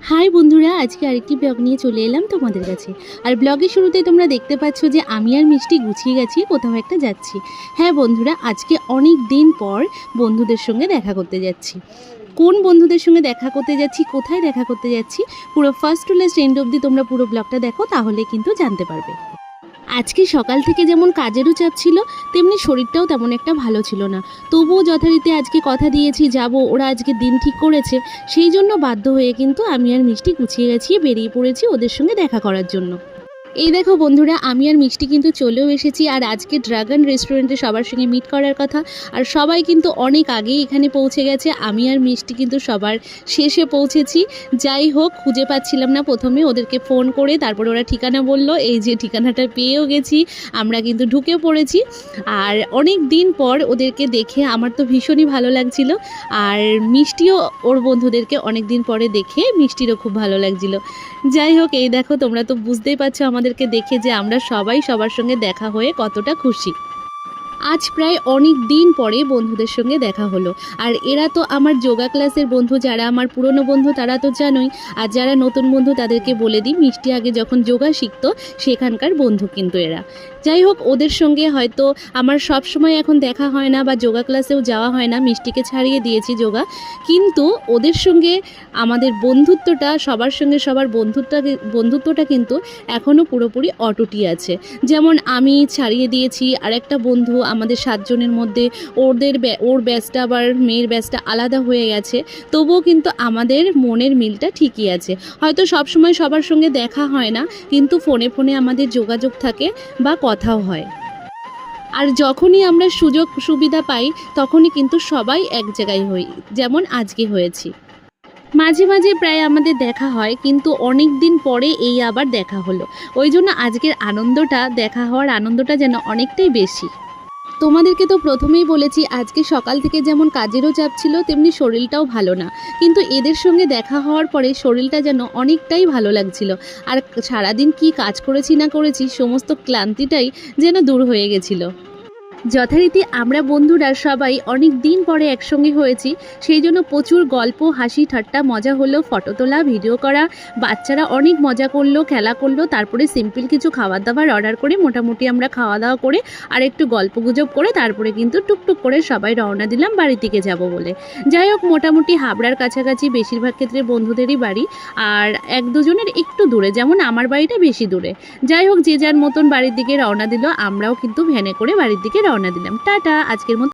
High বন্ধুরা, আজকে আরেকটি ব্লগ নিয়ে চলে এলাম তোমাদের কাছে। আর ব্লগের শুরুতে তোমরা দেখতে পাচ্ছ যে আমি আর মিষ্টি গুছিয়ে গেছি, কোথাও একটা যাচ্ছি। হ্যাঁ বন্ধুরা, আজকে অনেক দিন পর বন্ধুদের সঙ্গে দেখা করতে যাচ্ছি। কোন বন্ধুদের সঙ্গে দেখা করতে যাচ্ছি, কোথায় দেখা করতে যাচ্ছি, পুরো ফার্স্ট টু লাস্ট এন্ড অবধি তোমরা পুরো ব্লগটা দেখো, তাহলে কিন্তু জানতে পারবে। আজকে সকাল থেকে যেমন কাজেরও চাপ ছিল, তেমনি শরীরটাও তেমন একটা ভালো ছিল না। তবুও যথারীতি আজকে কথা দিয়েছি যাব, ওরা আজকে দিন ঠিক করেছে, সেই জন্য বাধ্য হয়ে কিন্তু আমি আর মিষ্টি গুছিয়ে গেছি, বেরিয়ে পড়েছি ওদের সঙ্গে দেখা করার জন্য। এই দেখো বন্ধুরা, আমি আর মিষ্টি কিন্তু চলেও এসেছি। আর আজকে ড্রাগন রেস্টুরেন্টে সবার সঙ্গে মিট করার কথা, আর সবাই কিন্তু অনেক আগেই এখানে পৌঁছে গেছে। আমি আর মিষ্টি কিন্তু সবার শেষে পৌঁছেছি। যাই হোক, খুঁজে পাচ্ছিলাম না প্রথমে, ওদেরকে ফোন করে তারপরে ওরা ঠিকানা বললো, এই যে ঠিকানাটা পেয়েও গেছি, আমরা কিন্তু ঢুকে পড়েছি। আর অনেক দিন পর ওদেরকে দেখে আমার তো ভীষণই ভালো লাগছিল। আর মিষ্টিও ওর বন্ধুদেরকে অনেক দিন পরে দেখে মিষ্টিরও খুব ভালো লাগছিল। যাই হোক, এই দেখো, তোমরা তো বুঝতেই পারছো আমাদেরকে দেখে যে আমরা সবাই সবার সঙ্গে দেখা হয়ে কতটা খুশি। আজ প্রায় অনেক দিন পরে বন্ধুদের সঙ্গে দেখা হলো। আর এরা তো আমার যোগা ক্লাসের বন্ধু, যারা আমার পুরনো বন্ধু তারা তো জানোই। আর যারা নতুন বন্ধু তাদেরকে বলে দিই, মিষ্টি আগে যখন যোগা শিখতো সেখানকার বন্ধু কিন্তু এরা। যাই হোক, ওদের সঙ্গে হয়তো আমার সব সময় এখন দেখা হয় না, বা যোগা ক্লাসেও যাওয়া হয় না, মিষ্টিকে ছাড়িয়ে দিয়েছি যোগা। কিন্তু ওদের সঙ্গে আমাদের বন্ধুত্বটা, সবার সঙ্গে সবার বন্ধুত্বটা কিন্তু এখনও পুরোপুরি অটুটি আছে। যেমন আমি ছাড়িয়ে দিয়েছি, আর একটা বন্ধু আমাদের 7 জনের মধ্যে ওর ব্যাচটা আবার মেয়ের ব্যাচটা আলাদা হয়ে গেছে, তবুও কিন্তু আমাদের মনের মিলটা ঠিকই আছে। হয়তো সবসময় সবার সঙ্গে দেখা হয় না, কিন্তু ফোনে ফোনে আমাদের যোগাযোগ থাকে বা কথাও হয়। আর যখনই আমরা সুযোগ সুবিধা পাই তখনই কিন্তু সবাই এক জায়গায় হই, যেমন আজকে হয়েছি। মাঝে মাঝে প্রায় আমাদের দেখা হয়, কিন্তু অনেক দিন পরে এই আবার দেখা হলো। ওই জন্য আজকের আনন্দটা, দেখা হওয়ার আনন্দটা যেন অনেকটাই বেশি। তোমাদেরকে তো প্রথমেই বলেছি, আজকে সকাল থেকে যেমন কাজেরও চাপ ছিল, তেমনি শরীরটাও ভালো না। কিন্তু এদের সঙ্গে দেখা হওয়ার পরে শরীরটা যেন অনেকটাই ভালো লাগছিল। আর সারাদিন কি কাজ করেছি না করেছি, সমস্ত ক্লান্তিটাই যেন দূর হয়ে গেছিলো। যথারীতি আমরা বন্ধুরা সবাই অনেক দিন পরে একসঙ্গে হয়েছি, সেই জন্য প্রচুর গল্প, হাসি ঠাট্টা, মজা হলো, ফটো তোলা, ভিডিও করা, বাচ্চারা অনেক মজা করলো, খেলা করলো। তারপরে সিম্পল কিছু খাবার দাবার অর্ডার করে মোটামুটি আমরা খাওয়া দাওয়া করে আর একটু গল্পগুজব করে তারপরে কিন্তু টুকটুক করে সবাই রওনা দিলাম বাড়ি থেকে যাব বলে। যাই হোক, মোটামুটি হাবড়ার কাছাকাছি বেশিরভাগ ক্ষেত্রে বন্ধুদেরই বাড়ি, আর 1-2 জনের একটু দূরে, যেমন আমার বাড়িটা বেশি দূরে। যাই হোক, যে যার মতন বাড়ির দিকে রওনা দিল, আমরাও কিন্তু ভ্যানে করে বাড়ির দিকে রওনা দিলাম। টাটা, আজকের মতো।